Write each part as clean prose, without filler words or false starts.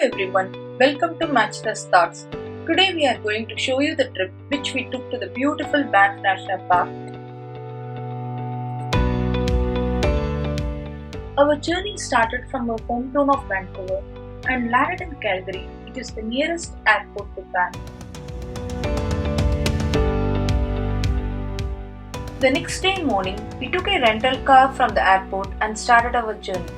Everyone, welcome to Matchless Thoughts. Today we are going to show you the trip which we took to the beautiful Banff National Park. Our journey started from our hometown of Vancouver and landed in Calgary, which is the nearest airport to Banff. The next day morning, we took a rental car from the airport and started our journey.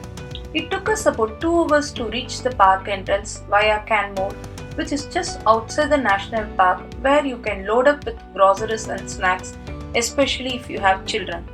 It took us about 2 hours to reach the park entrance via Canmore, which is just outside the national park where you can load up with groceries and snacks, especially if you have children.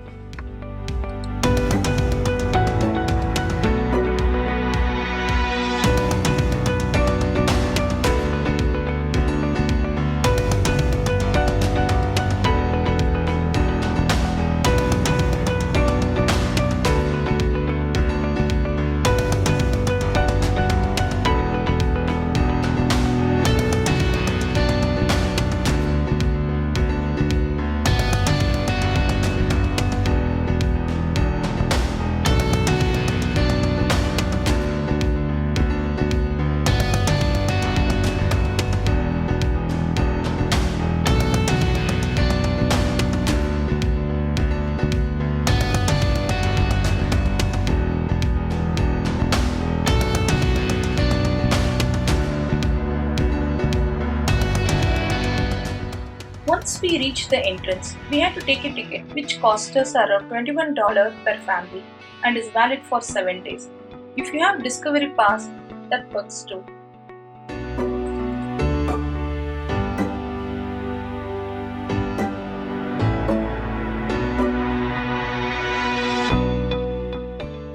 Once we reached the entrance, we had to take a ticket which cost us around $21 per family and is valid for 7 days. If you have Discovery Pass, that works too.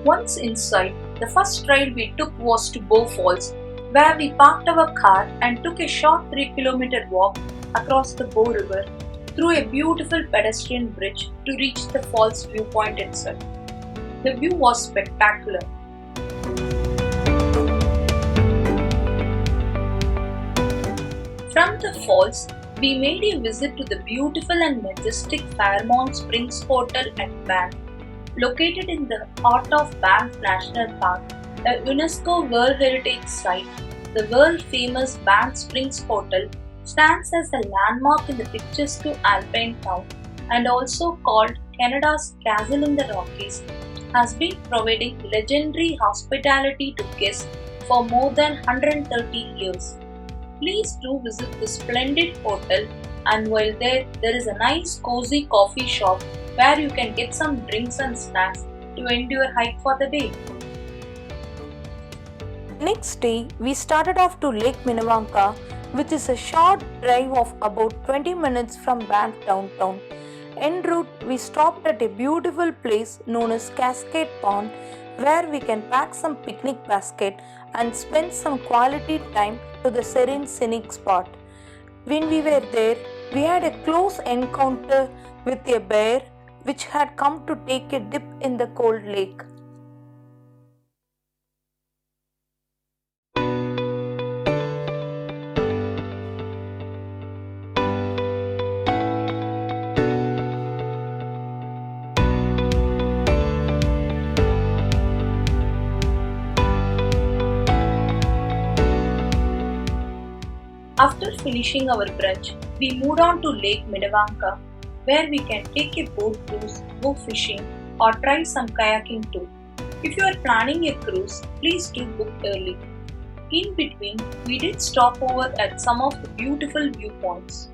Once inside, the first ride we took was to Bow Falls, where we parked our car and took a short 3-kilometer walk across the Bow River through a beautiful pedestrian bridge to reach the falls viewpoint itself. The view was spectacular. From the falls, we made a visit to the beautiful and majestic Fairmont Springs Hotel at Banff. Located in the heart of Banff National Park, a UNESCO World Heritage Site, the world-famous Banff Springs Hotel stands as a landmark in the picturesque alpine town and also called Canada's Castle in the Rockies, has been providing legendary hospitality to guests for more than 130 years. Please do visit this splendid hotel, and while there is a nice cozy coffee shop where you can get some drinks and snacks to end your hike for the day. Next day, we started off to Lake Minnewanka, which is a short drive of about 20 minutes from Banff downtown. En route, we stopped at a beautiful place known as Cascade Pond, where we can pack some picnic basket and spend some quality time to the serene scenic spot. When we were there, we had a close encounter with a bear which had come to take a dip in the cold lake. After finishing our brunch, we moved on to Lake Minnewanka, where we can take a boat cruise, go fishing, or try some kayaking too. If you are planning a cruise, please do book early. In between, we did stop over at some of the beautiful viewpoints.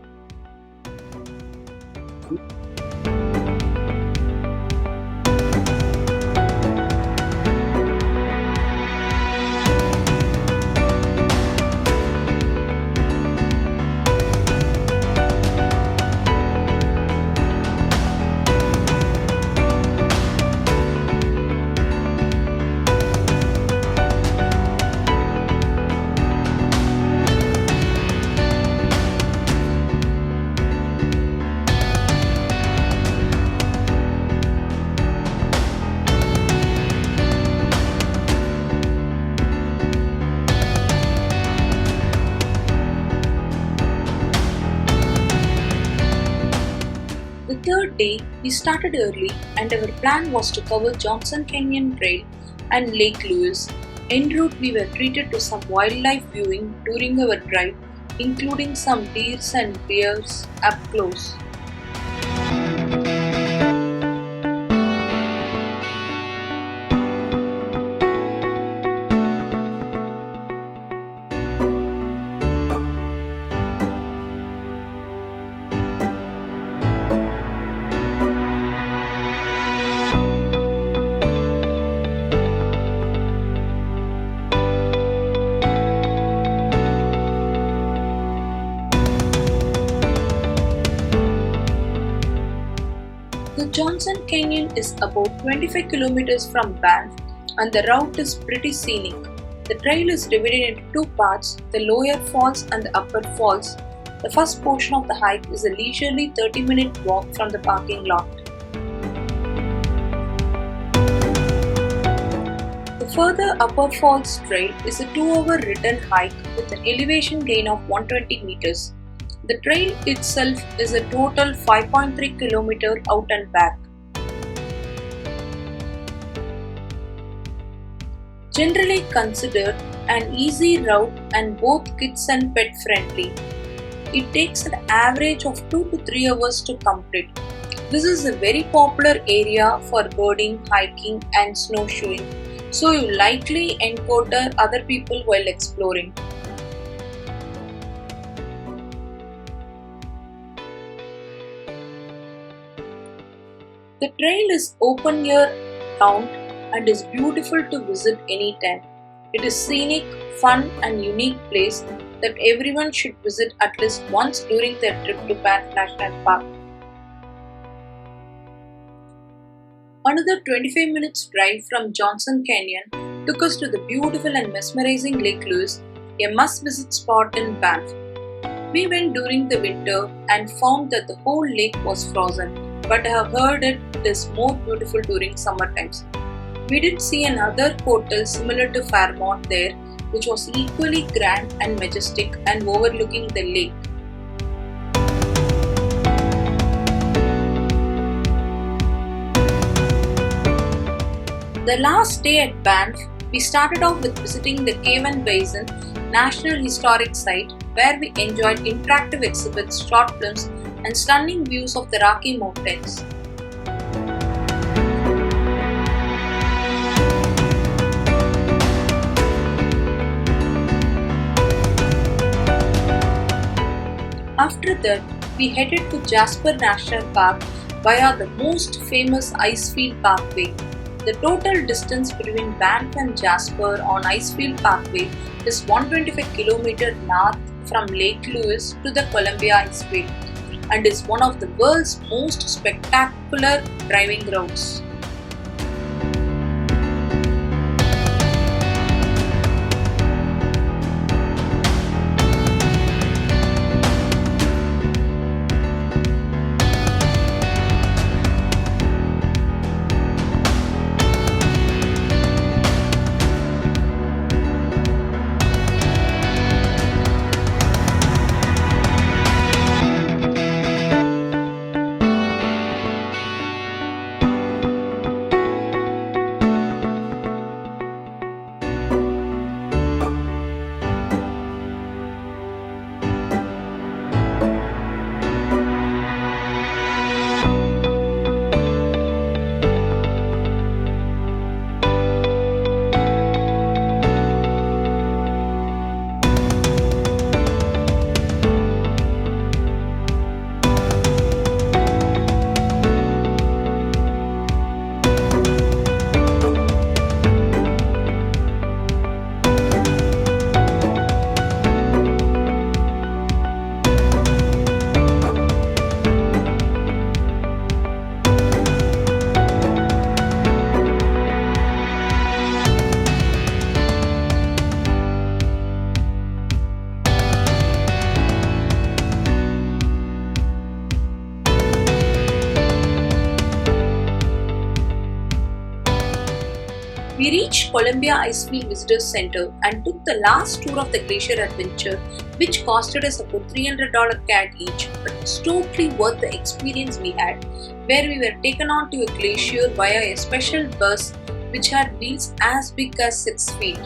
third day, we started early and our plan was to cover Johnston Canyon Trail and Lake Louise. En route, we were treated to some wildlife viewing during our drive, including some deer and bears up close. The Johnston Canyon is about 25 kilometers from Banff and the route is pretty scenic. The trail is divided into two parts, the lower falls and the upper falls. The first portion of the hike is a leisurely 30-minute walk from the parking lot. The further upper falls trail is a 2-hour return hike with an elevation gain of 120 meters. The trail itself is a total 5.3 km out and back. Generally considered an easy route and both kids and pet friendly. It takes an average of 2 to 3 hours to complete. This is a very popular area for birding, hiking and snowshoeing, so you likely encounter other people while exploring. The trail is open year round and is beautiful to visit anytime. It is scenic, fun and unique place that everyone should visit at least once during their trip to Banff National Park. Another 25 minutes drive from Johnston Canyon took us to the beautiful and mesmerizing Lake Louise, a must-visit spot in Banff. We went during the winter and found that the whole lake was frozen, but I have heard it is more beautiful during summer times. We did see another hotel similar to Fairmont there, which was equally grand and majestic and overlooking the lake. The last day at Banff, we started off with visiting the Basin National Historic Site, where we enjoyed interactive exhibits, short films, and stunning views of the Rocky Mountains. After that, we headed to Jasper National Park via the most famous Icefield Parkway. The total distance between Banff and Jasper on Icefield Parkway is 125 km north from Lake Louise to the Columbia Icefield and is one of the world's most spectacular driving routes. We reached Columbia Icefield Visitors Center and took the last tour of the glacier adventure, which costed us about $300 CAD each, but was totally worth the experience we had, where we were taken on to a glacier via a special bus which had wheels as big as 6 feet.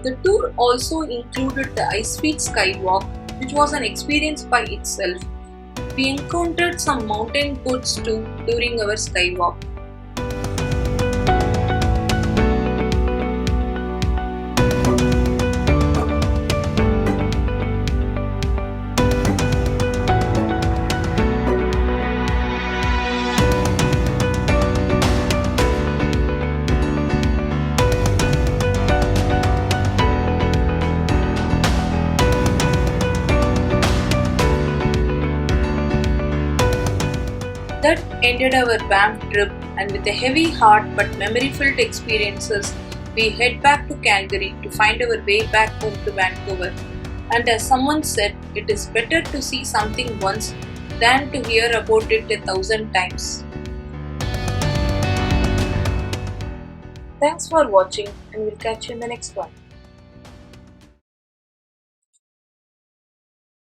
The tour also included the Icefield SkyWalk, which was an experience by itself. We encountered some mountain goats too during our SkyWalk. That ended our Banff trip, and with a heavy heart but memory-filled experiences, we head back to Calgary to find our way back home to Vancouver. And as someone said, it is better to see something once than to hear about it 1,000 times. Thanks for watching, and we'll catch you in the next one.